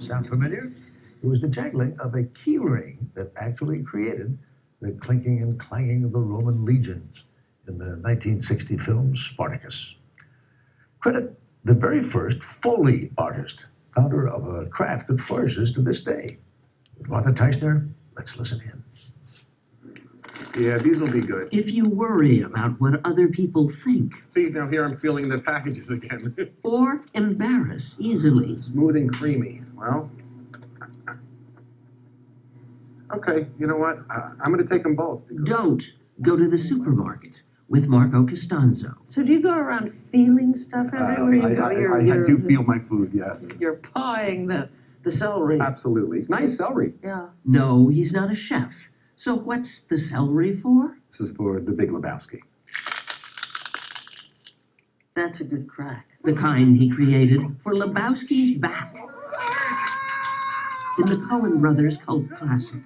Sound familiar? It was the jangling of a key ring that actually created the clinking and clanging of the Roman legions in the 1960 film Spartacus. Credit the very first Foley artist, founder of a craft that flourishes to this day. With Martha Teichner, let's listen in. Yeah, these will be good. If you worry about what other people think. See, now here I'm feeling the packages again. Or embarrass easily. Smooth and creamy. Well, okay, you know what? I'm going to take them both. Don't go to the supermarket with Marco Costanzo. So do you go around feeling stuff everywhere you go? I do feel my food, yes. You're pawing the celery. Absolutely. It's nice celery. Yeah. No, he's not a chef. So what's the celery for? This is for the Big Lebowski. That's a good crack. The kind he created for Lebowski's back. In the Coen brothers' cult classic.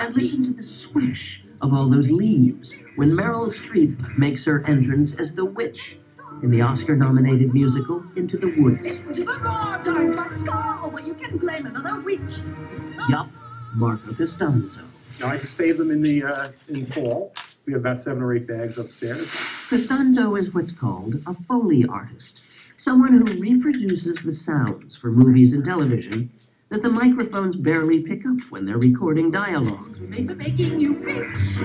And listen to the swish of all those leaves when Meryl Streep makes her entrance as the witch in the Oscar-nominated musical Into the Woods. But you can blame another witch. Yup, Marco Costanzo. Now I just save them in fall. We have about 7 or 8 bags upstairs. Costanzo is what's called a Foley artist, someone who reproduces the sounds for movies and television that the microphones barely pick up when they're recording dialogue. Making you rich.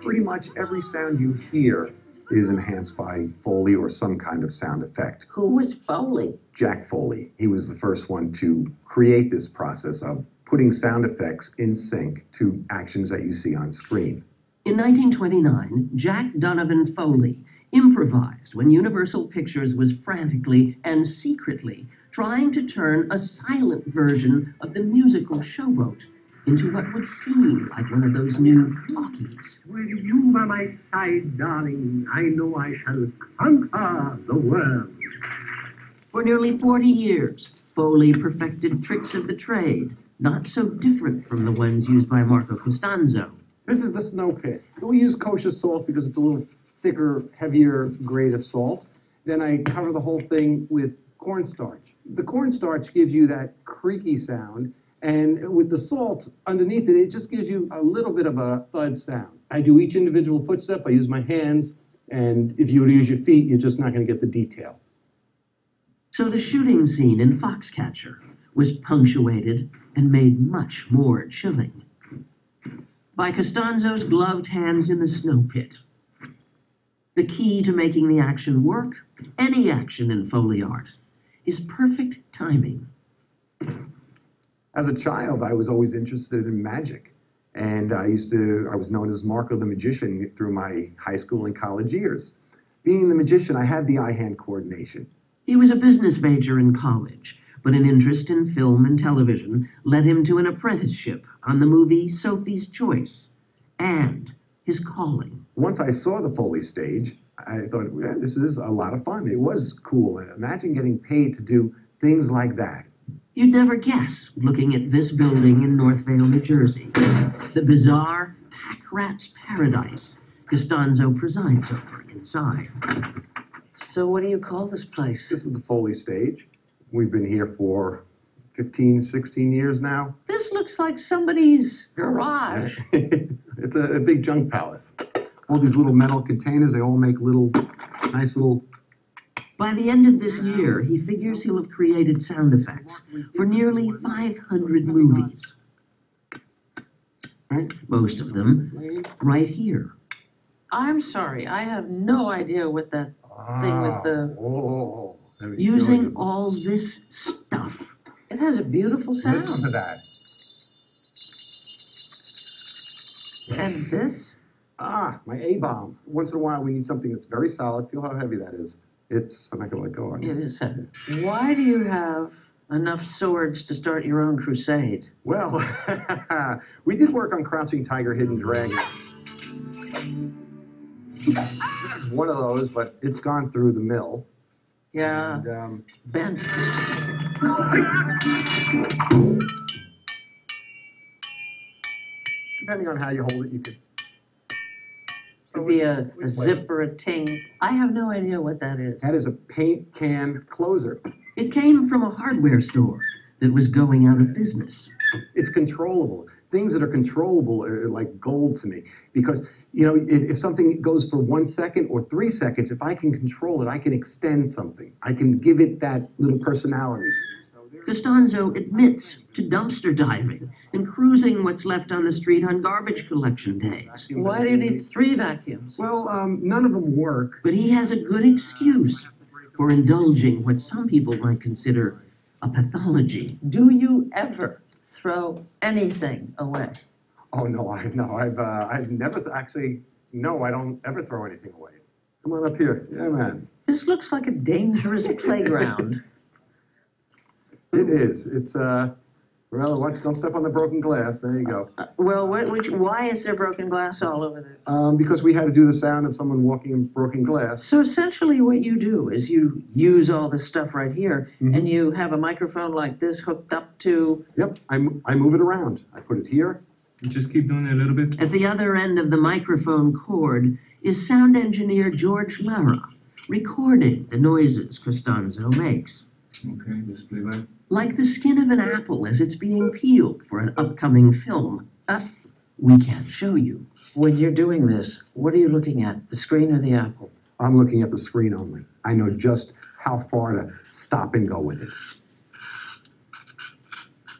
Pretty much every sound you hear is enhanced by Foley or some kind of sound effect. Who was Foley? Jack Foley. He was the first one to create this process of putting sound effects in sync to actions that you see on screen. In 1929, Jack Donovan Foley improvised when Universal Pictures was frantically and secretly trying to turn a silent version of the musical Showboat into what would seem like one of those new talkies. With you by my side, darling, I know I shall conquer the world. For nearly 40 years, Foley perfected tricks of the trade, not so different from the ones used by Marco Costanzo. This is the snow pit. We use kosher salt because it's a little thicker, heavier grade of salt. Then I cover the whole thing with cornstarch. The cornstarch gives you that creaky sound, and with the salt underneath it, it just gives you a little bit of a thud sound. I do each individual footstep. I use my hands, and if you were to use your feet, you're just not going to get the detail. So the shooting scene in Foxcatcher was punctuated and made much more chilling by Costanzo's gloved hands in the snow pit. The key to making the action work, any action in Foley art, is perfect timing. As a child, I was always interested in magic. And I was known as Marco the Magician through my high school and college years. Being the magician, I had the eye-hand coordination. He was a business major in college, but an interest in film and television led him to an apprenticeship on the movie Sophie's Choice and his calling. Once I saw the Foley stage, I thought, yeah, this is a lot of fun. It was cool. And imagine getting paid to do things like that. You'd never guess, looking at this building in Northvale, New Jersey, the bizarre pack rat's paradise Costanzo presides over inside. So what do you call this place? This is the Foley stage. We've been here for 15, 16 years now. This looks like somebody's garage. It's a big junk palace. All these little metal containers, they all make nice little... By the end of this year, he figures he'll have created sound effects for nearly 500 movies. Most of them right here. I'm sorry, I have no idea what that thing with the... Using all this stuff. It has a beautiful sound. Listen to that. And this? My A-bomb. Once in a while, we need something that's very solid. Feel how heavy that is. I'm not going to let go on it. It is heavy. Why do you have enough swords to start your own crusade? Well, we did work on Crouching Tiger, Hidden Dragon. This is one of those, but it's gone through the mill. Yeah. And, Bent. 2 depending on how you hold it, you could. Could be a zip or a ting. I have no idea what that is. That is a paint can closer. It came from a hardware store that was going out of business. It's controllable. Things that are controllable are like gold to me because, you know, if something goes for 1 second or 3 seconds, if I can control it, I can extend something. I can give it that little personality. Costanzo admits to dumpster diving and cruising what's left on the street on garbage collection days. Why do you need 3 vacuums? Well, none of them work. But he has a good excuse for indulging what some people might consider a pathology. Do you ever throw anything away? Oh, no, I've never actually, no, I don't ever throw anything away. Come on up here. Yeah, man. This looks like a dangerous playground. It is. It's, well, watch, don't step on the broken glass. There you go. Well, why is there broken glass all over there? Because we had to do the sound of someone walking in broken glass. So essentially what you do is you use all this stuff right here, and you have a microphone like this hooked up to... Yep, I move it around. I put it here. You just keep doing it a little bit. At the other end of the microphone cord is sound engineer George Lara, recording the noises Costanzo makes. Okay, just play back. Like the skin of an apple as it's being peeled for an upcoming film. We can't show you. When you're doing this, what are you looking at, the screen or the apple? I'm looking at the screen only. I know just how far to stop and go with it.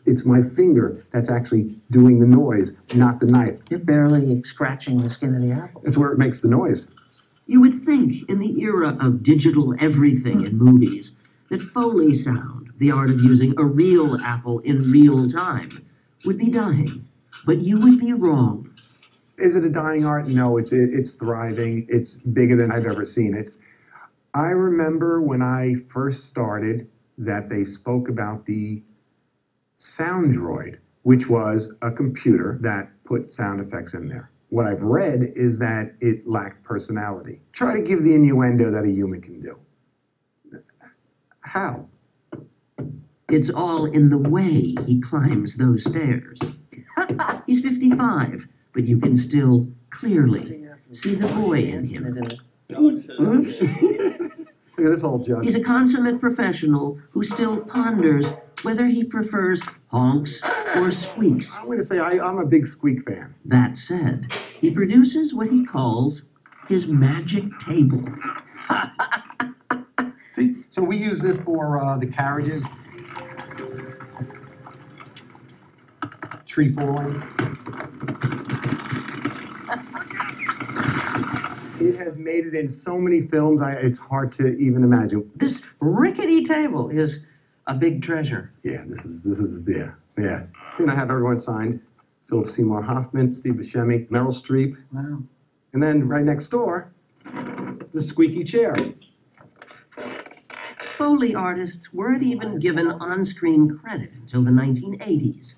It's my finger that's actually doing the noise, not the knife. You're barely scratching the skin of the apple. It's where it makes the noise. You would think in the era of digital everything in movies that Foley sound, the art of using a real apple in real time, would be dying. But you would be wrong. Is it a dying art? No, it's thriving. It's bigger than I've ever seen it. I remember when I first started that they spoke about the sound droid, which was a computer that put sound effects in there. What I've read is that it lacked personality. Try to give the innuendo that a human can do. How? It's all in the way he climbs those stairs. He's 55, but you can still clearly see the boy in him. Oops. Look at this old jug. He's a consummate professional who still ponders whether he prefers honks or squeaks. I'm going to say I'm a big squeak fan. That said, he produces what he calls his magic table. See, so we use this for the carriages, tree falling. It has made it in so many films, it's hard to even imagine. This rickety table is a big treasure. Yeah, this is yeah. And I have everyone signed. Philip Seymour Hoffman, Steve Buscemi, Meryl Streep. Wow. And then right next door, the squeaky chair. Foley artists weren't even given on-screen credit until the 1980s.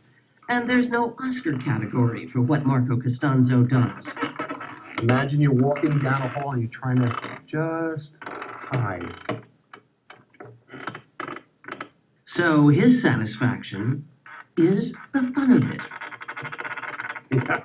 And there's no Oscar category for what Marco Costanzo does. Imagine you're walking down a hall and you're trying to just hide. So his satisfaction is the fun of it. Yeah.